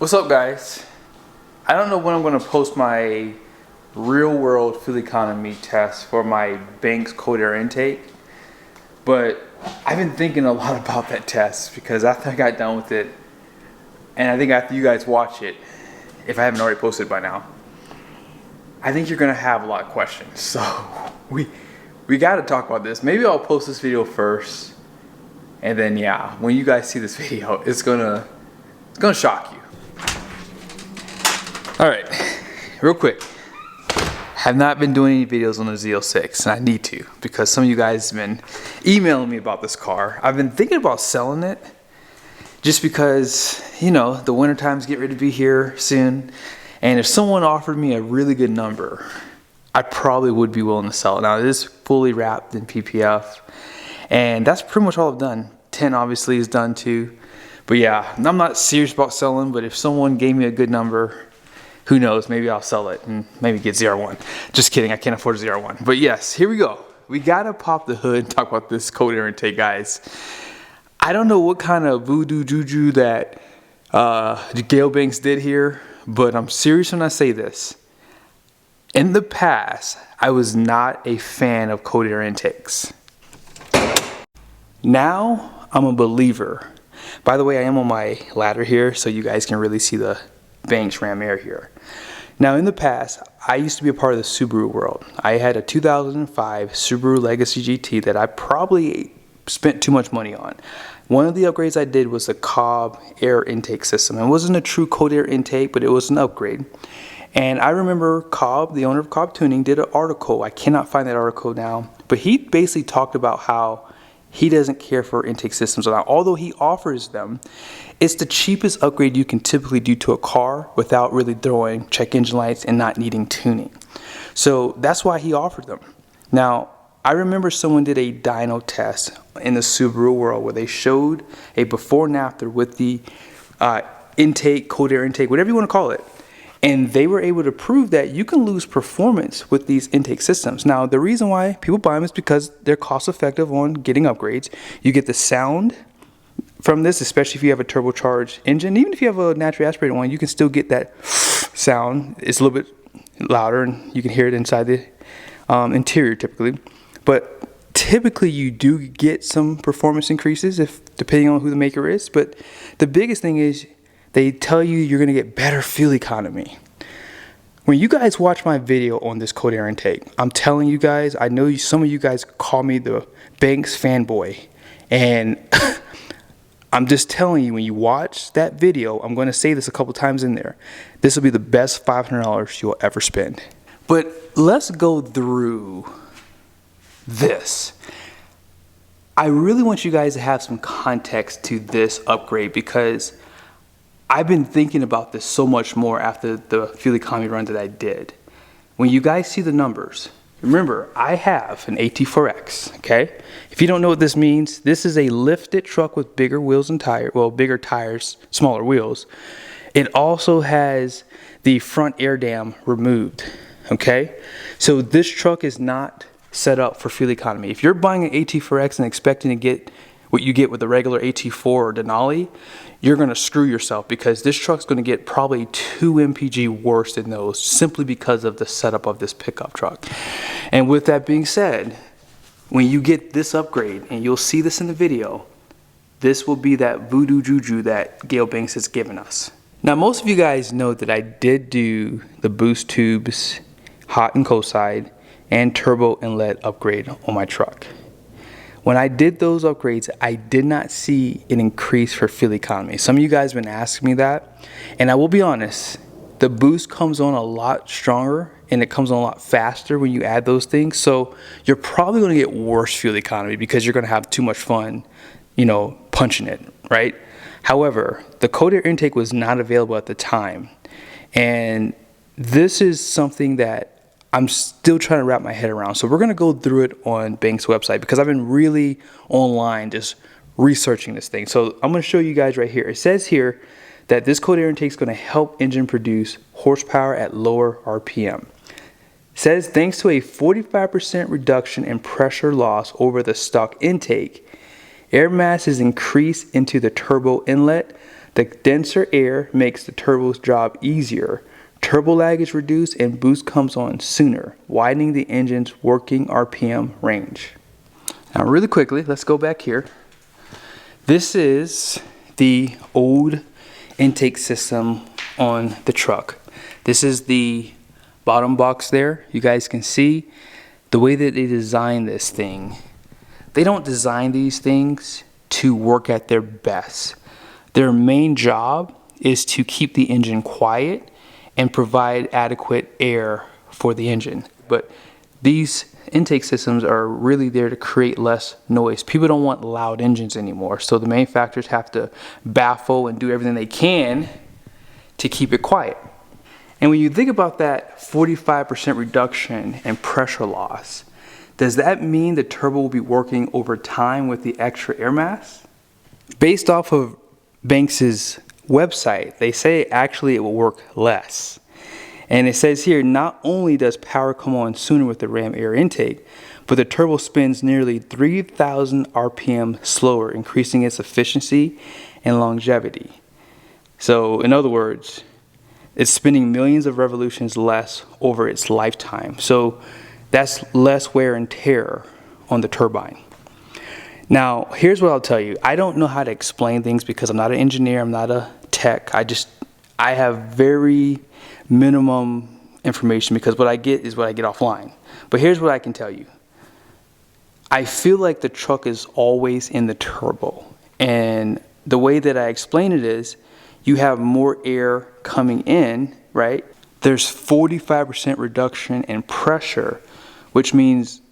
What's up, guys? I don't know when I'm going to post my real world fuel economy test for my Banks cold air intake, but I've been thinking a lot about that test because after I got done with it, and I think after you guys watch it, if I haven't already posted by now, I think you're going to have a lot of questions. So we got to talk about this. Maybe I'll post this video first, and then yeah, when you guys see this video, it's gonna shock you. All right, real quick. Have not been doing any videos on the Z06, and I need to because some of you guys have been emailing me about this car. I've been thinking about selling it just because, you know, the winter times get ready to be here soon. And if someone offered me a really good number, I probably would be willing to sell it. Now, it is fully wrapped in PPF, and that's pretty much all I've done. 10 obviously is done too. But yeah, I'm not serious about selling, but if someone gave me a good number, who knows, maybe I'll sell it and maybe get ZR1. Just kidding, I can't afford a ZR1. But yes, here we go. We gotta pop the hood and talk about this cold air intake, guys. I don't know what kind of voodoo juju that Gale Banks did here, but I'm serious when I say this. In the past, I was not a fan of cold air intakes. Now, I'm a believer. By the way, I am on my ladder here, so you guys can really see the Banks Ram Air here. Now, in the past, I used to be a part of the Subaru world. I had a 2005 Subaru Legacy GT that I probably spent too much money on. One of the upgrades I did was the Cobb air intake system. It wasn't a true cold air intake, but it was an upgrade. And I remember Cobb, the owner of Cobb Tuning, did an article. I cannot find that article now, but he basically talked about how he doesn't care for intake systems. Now, although he offers them, it's the cheapest upgrade you can typically do to a car without really throwing check engine lights and not needing tuning. So that's why he offered them. Now, I remember someone did a dyno test in the Subaru world where they showed a before and after with the intake, cold air intake, whatever you want to call it. And they were able to prove that you can lose performance with these intake systems. Now, the reason why people buy them is because they're cost effective on getting upgrades. You get the sound from this, especially if you have a turbocharged engine. Even if you have a naturally aspirated one, you can still get that sound. It's a little bit louder and you can hear it inside the interior typically. But typically you do get some performance increases depending on who the maker is. But the biggest thing is they tell you you're going to get better fuel economy. When you guys watch my video on this cold air intake, I'm telling you guys, I know some of you guys call me the Banks fanboy. And I'm just telling you, when you watch that video, I'm going to say this a couple times in there, this will be the best $500 you'll ever spend. But let's go through this. I really want you guys to have some context to this upgrade because I've been thinking about this so much more after the fuel economy run that I did. When you guys see the numbers, remember, I have an AT4X, okay? If you don't know what this means, this is a lifted truck with bigger wheels and tires, well, bigger tires, smaller wheels. It also has the front air dam removed, okay? So this truck is not set up for fuel economy. If you're buying an AT4X and expecting to get what you get with the regular AT4 or Denali, you're going to screw yourself because this truck's going to get probably 2 mpg worse than those simply because of the setup of this pickup truck. And with that being said, when you get this upgrade, and you'll see this in the video, this will be that voodoo juju that Gale Banks has given us. Now, most of you guys know that I did do the boost tubes, hot and cold side, and turbo inlet upgrade on my truck. When I did those upgrades, I did not see an increase for fuel economy. Some of you guys have been asking me that, and I will be honest, the boost comes on a lot stronger and it comes on a lot faster when you add those things. So you're probably going to get worse fuel economy because you're going to have too much fun, you know, punching it, right? However, the cold air intake was not available at the time, and this is something that I'm still trying to wrap my head around. So we're going to go through it on Banks' website because I've been really online just researching this thing. So I'm going to show you guys right here. It says here that this cold air intake is going to help engine produce horsepower at lower RPM. It says thanks to a 45% reduction in pressure loss over the stock intake, air mass is increased into the turbo inlet, The denser air makes the turbo's job easier. Turbo lag is reduced and boost comes on sooner, widening the engine's working RPM range. Now really quickly, let's go back here. This is the old intake system on the truck. This is the bottom box there. You guys can see the way that they designed this thing. They don't design these things to work at their best. Their main job is to keep the engine quiet and provide adequate air for the engine. But these intake systems are really there to create less noise. People don't want loud engines anymore, so the manufacturers have to baffle and do everything they can to keep it quiet. And when you think about that 45% reduction in pressure loss, does that mean the turbo will be working over time with the extra air mass? Based off of Banks's website, they say actually it will work less. And it says here, not only does power come on sooner with the ram air intake, but the turbo spins nearly 3,000 RPM slower, increasing its efficiency and longevity. So in other words, it's spinning millions of revolutions less over its lifetime. So that's less wear and tear on the turbine. Now, here's what I'll tell you. I don't know how to explain things because I'm not an engineer, I'm not a tech. I have very minimum information because what I get is what I get offline. But here's what I can tell you. I feel like the truck is always in the turbo. And the way that I explain it is, you have more air coming in, right? There's 45% reduction in pressure, which means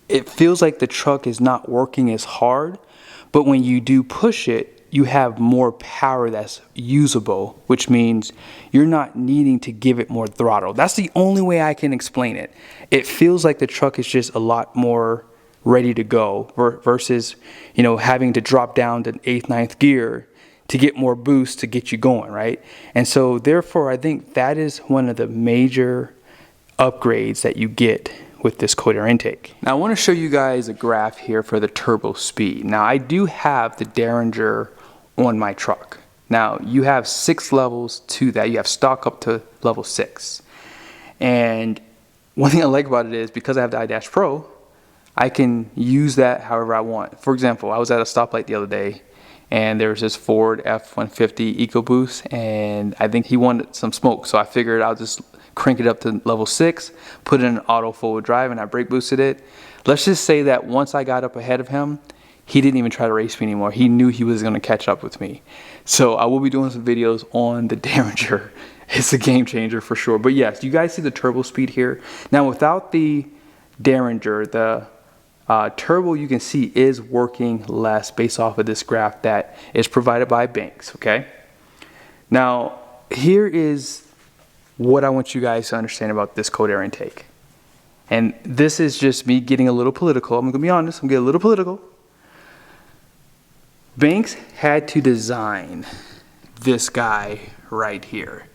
it feels like the truck is not working as hard, but when you do push it, you have more power that's usable, which means you're not needing to give it more throttle. That's the only way I can explain it. It feels like the truck is just a lot more ready to go versus, you know, having to drop down to 8th, 9th gear to get more boost to get you going, right? And so therefore, I think that is one of the major upgrades that you get with this cold air intake. Now I want to show you guys a graph here for the turbo speed. Now I do have the Derringer on my truck. Now you have 6 levels to that. You have stock up to level 6. And one thing I like about it is because I have the iDash Pro, I can use that however I want. For example, I was at a stoplight the other day and there was this Ford F-150 EcoBoost and I think he wanted some smoke, so I figured I'll just crank it up to level 6, put it in auto forward drive, and I brake boosted it. Let's just say that once I got up ahead of him, he didn't even try to race me anymore. He knew he was going to catch up with me. So I will be doing some videos on the Derringer. It's a game changer for sure. But yes, you guys see the turbo speed here. Now without the Derringer, the turbo you can see is working less based off of this graph that is provided by Banks, okay? Now here is what I want you guys to understand about this cold air intake. And this is just me getting a little political. I'm gonna be honest, I'm getting a little political. Banks had to design this guy right here.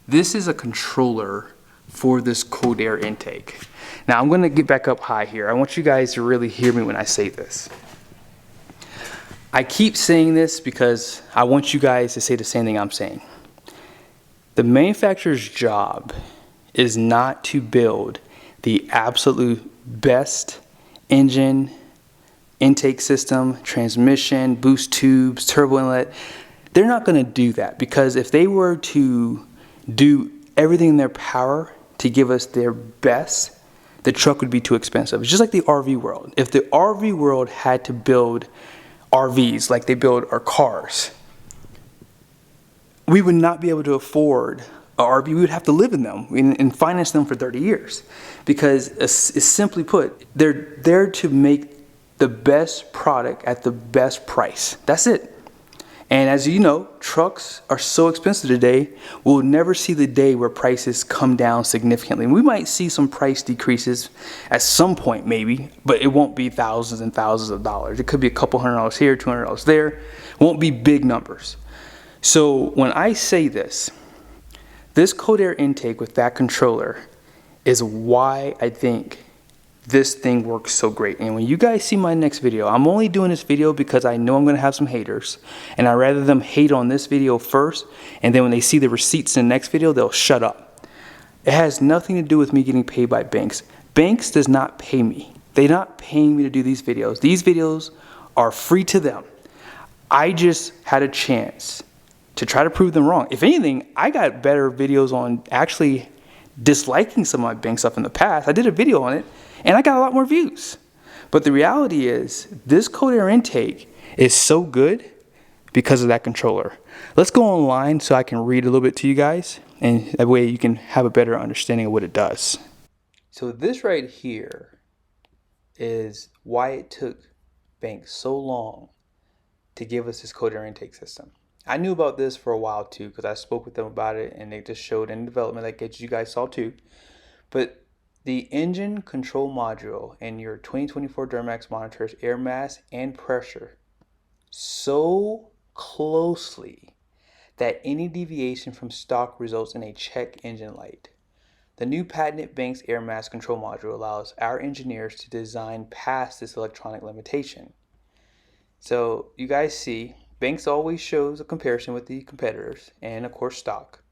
This is a controller for this cold air intake. Now I'm gonna get back up high here. I want you guys to really hear me when I say this. I keep saying this because I want you guys to say the same thing I'm saying. The manufacturer's job is not to build the absolute best engine, intake system, transmission, boost tubes, turbo inlet. They're not going to do that because if they were to do everything in their power to give us their best, the truck would be too expensive. It's just like the RV world. If the RV world had to build RVs like they build our cars, we would not be able to afford an RV. We would have to live in them and finance them for 30 years. Because it's simply put, they're there to make the best product at the best price. That's it. And as you know, trucks are so expensive today, we'll never see the day where prices come down significantly. We might see some price decreases at some point maybe, but it won't be thousands and thousands of dollars. It could be a couple $100 here, $200 there. It won't be big numbers. So when I say this cold air intake with that controller is why I think this thing works so great. And when you guys see my next video, I'm only doing this video because I know I'm going to have some haters, and I'd rather them hate on this video first, and then when they see the receipts in the next video, they'll shut up. It has nothing to do with me getting paid by Banks. Banks does not pay me. They're not paying me to do these videos. These videos are free to them. I just had a chance to try to prove them wrong. If anything, I got better videos on actually disliking some of my Banks stuff in the past. I did a video on it, and I got a lot more views. But the reality is, this cold air intake is so good because of that controller. Let's go online so I can read a little bit to you guys, and that way you can have a better understanding of what it does. So this right here is why it took Banks so long to give us this cold air intake system. I knew about this for a while too, because I spoke with them about it, and they just showed in development like you guys saw too. But the engine control module in your 2024 Duramax monitors air mass and pressure so closely that any deviation from stock results in a check engine light. The new patented Banks air mass control module allows our engineers to design past this electronic limitation. So you guys see, Banks always shows a comparison with the competitors and of course stock.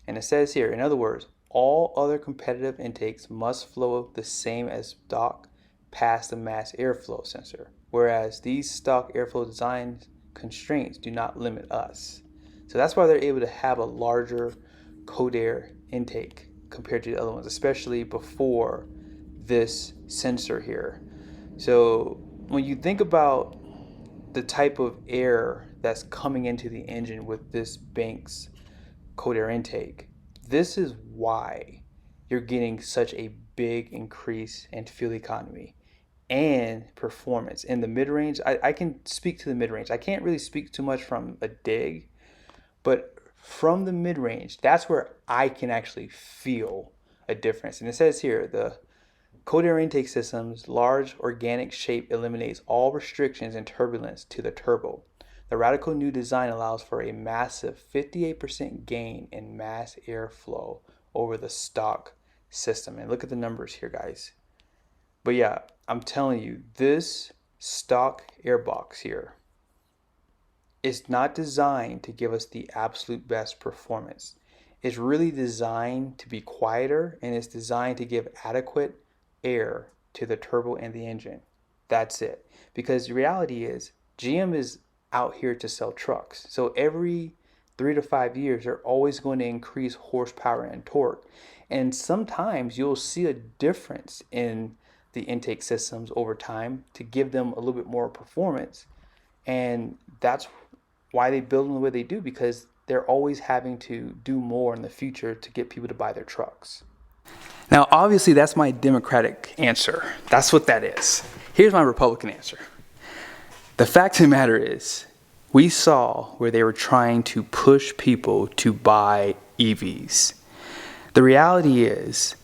And it says here, in other words, all other competitive intakes must flow the same as stock past the mass airflow sensor, whereas these stock airflow design constraints do not limit us. So that's why they're able to have a larger cold air intake compared to the other ones, especially before this sensor here. So when you think about the type of air that's coming into the engine with this Banks cold air intake, this is why you're getting such a big increase in fuel economy and performance. In the mid-range, I can speak to the mid-range. I can't really speak too much from a dig, but from the mid-range, that's where I can actually feel a difference. And it says here, the cold air intake system's large organic shape eliminates all restrictions and turbulence to the turbo. The radical new design allows for a massive 58% gain in mass airflow over the stock system. And look at the numbers here, guys. But yeah, I'm telling you, this stock airbox here is not designed to give us the absolute best performance. It's really designed to be quieter, and it's designed to give adequate air to the turbo and the engine. That's it. Because the reality is, GM is out here to sell trucks. So every 3 to 5 years, they're always going to increase horsepower and torque. And sometimes you'll see a difference in the intake systems over time to give them a little bit more performance. And that's why they build them the way they do, because they're always having to do more in the future to get people to buy their trucks. Now, obviously, that's my Democratic answer. That's what that is. Here's my Republican answer. The fact of the matter is, we saw where they were trying to push people to buy EVs. The reality is,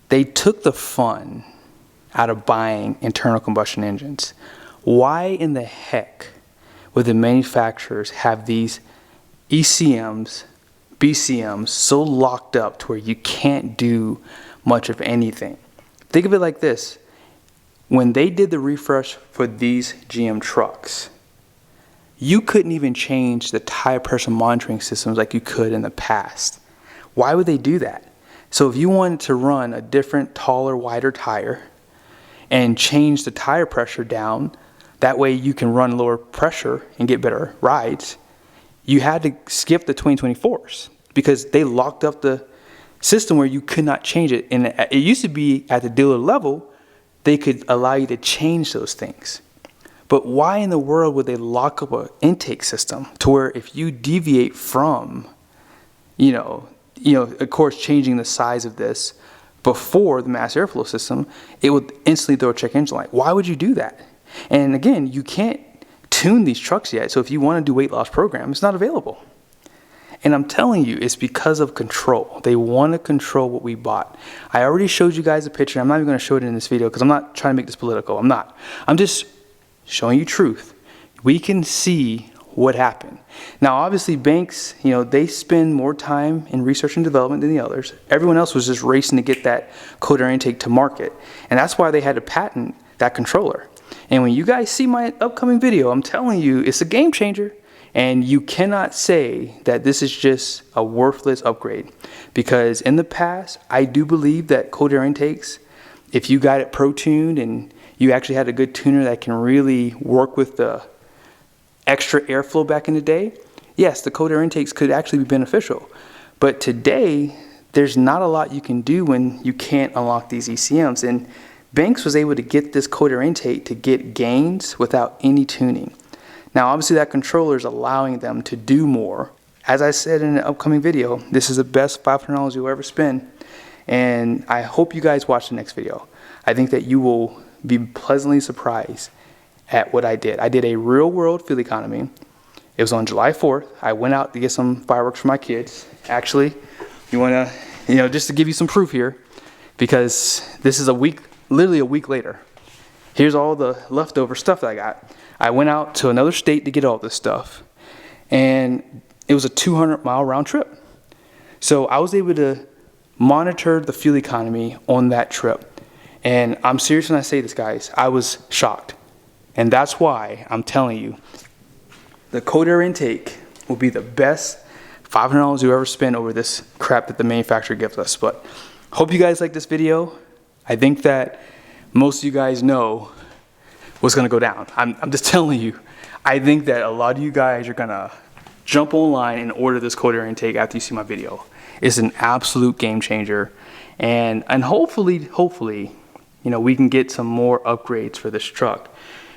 they took the fun out of buying internal combustion engines. Why in the heck would the manufacturers have these ECMs, BCMs so locked up to where you can't do much of anything? Think of it like this. When they did the refresh for these GM trucks, you couldn't even change the tire pressure monitoring systems like you could in the past. Why would they do that? So if you wanted to run a different, taller, wider tire and change the tire pressure down, that way you can run lower pressure and get better rides, you had to skip the 2024s because they locked up the system where you could not change it. And it used to be at the dealer level, they could allow you to change those things. But why in the world would they lock up an intake system to where if you deviate from, of course, changing the size of this before the mass airflow system, it would instantly throw a check engine light? Why would you do that? And again, you can't tune these trucks yet. So if you want to do weight loss program, it's not available. And I'm telling you, it's because of control. They want to control what we bought. I already showed you guys a picture. I'm not even going to show it in this video because I'm not trying to make this political. I'm not. I'm just showing you truth. We can see what happened. Now, obviously, Banks, you know, they spend more time in research and development than the others. Everyone else was just racing to get that cold air intake to market. And that's why they had to patent that controller. And when you guys see my upcoming video, I'm telling you, it's a game changer. And you cannot say that this is just a worthless upgrade. Because in the past, I do believe that cold air intakes, if you got it pro-tuned and you actually had a good tuner that can really work with the extra airflow back in the day, yes, the cold air intakes could actually be beneficial. But today, there's not a lot you can do when you can't unlock these ECMs. And Banks was able to get this cold air intake to get gains without any tuning. Now, obviously, that controller is allowing them to do more. As I said in an upcoming video, this is the best $500 you'll ever spend. And I hope you guys watch the next video. I think that you will be pleasantly surprised at what I did. I did a real world fuel economy. It was on July 4th. I went out to get some fireworks for my kids. Actually, you want to, just to give you some proof here, because this is literally a week later. Here's all the leftover stuff that I got. I went out to another state to get all this stuff, and it was a 200-mile round trip. So I was able to monitor the fuel economy on that trip. And I'm serious when I say this, guys. I was shocked. And that's why I'm telling you, the cold air intake will be the best $500 you ever spend over this crap that the manufacturer gives us. But hope you guys like this video. I think that most of you guys know what's gonna go down. I'm just telling you, I think that a lot of you guys are gonna jump online and order this cold air intake after you see my video. It's an absolute game changer. And hopefully, we can get some more upgrades for this truck.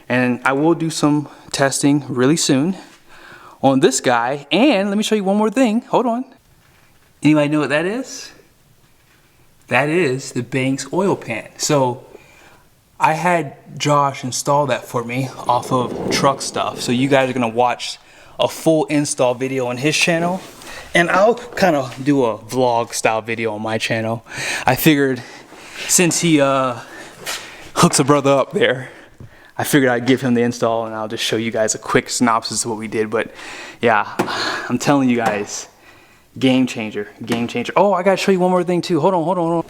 And I will do some testing really soon on this guy. And let me show you one more thing. Hold on. Anybody know what that is? That is the Banks oil pan. So I had Josh install that for me off of truck stuff. So you guys are gonna watch a full install video on his channel. And I'll kind of do a vlog style video on my channel. I figured since he hooks a brother up there, I figured I'd give him the install and I'll just show you guys a quick synopsis of what we did. But yeah, I'm telling you guys, game changer, game changer. Oh, I gotta show you one more thing too. Hold on. All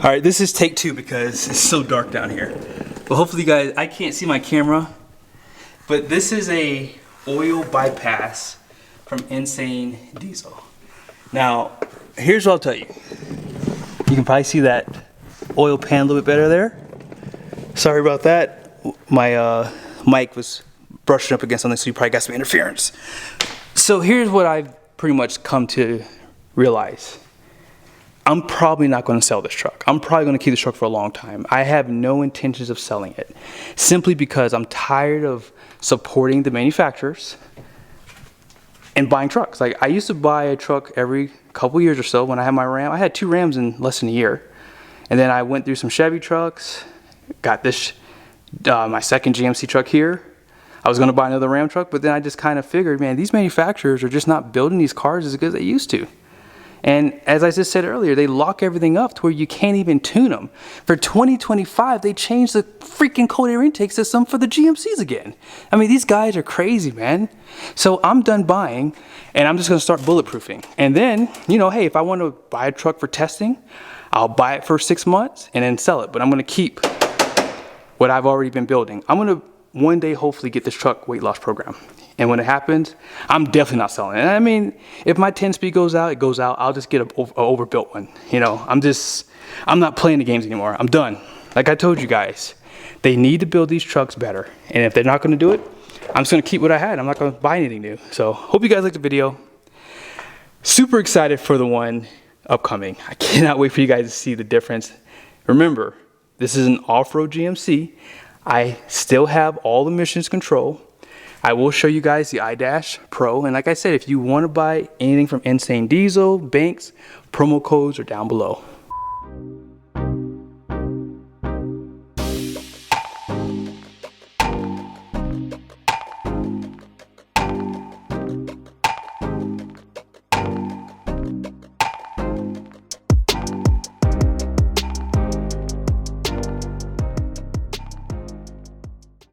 right, this is take 2 because it's so dark down here. But hopefully you guys, I can't see my camera, but this is a oil bypass from Insane Diesel. Now, here's what I'll tell you. You can probably see that oil pan a little bit better there. Sorry about that. My mic was brushing up against something, so you probably got some interference. So here's what I've pretty much come to realize. I'm probably not going to sell this truck. I'm probably going to keep this truck for a long time. I have no intentions of selling it, simply because I'm tired of supporting the manufacturers and buying trucks. Like, I used to buy a truck every couple years or so when I had my Ram. I had 2 Rams in less than a year. And then I went through some Chevy trucks, got this, my second GMC truck here. I was going to buy another Ram truck, but then I just kind of figured, man, these manufacturers are just not building these cars as good as they used to. And as I just said earlier, they lock everything up to where you can't even tune them. For 2025, they changed the freaking cold air intake system for the GMCs again. I mean, these guys are crazy, man. So I'm done buying, and I'm just going to start bulletproofing. And then, hey, if I want to buy a truck for testing, I'll buy it for 6 months and then sell it. But I'm going to keep what I've already been building. I'm going to one day hopefully get this truck weight loss program. And when it happens, I'm definitely not selling it. And I mean, if my 10-speed goes out, it goes out. I'll just get an overbuilt one. I'm not playing the games anymore. I'm done. Like I told you guys, they need to build these trucks better. And if they're not going to do it, I'm just going to keep what I had. I'm not going to buy anything new. So hope you guys liked the video. Super excited for the one upcoming. I cannot wait for you guys to see the difference. Remember, this is an off-road GMC. I still have all the emissions control. I will show you guys the iDash Pro. And like I said, if you want to buy anything from Insane Diesel, Banks, promo codes are down below.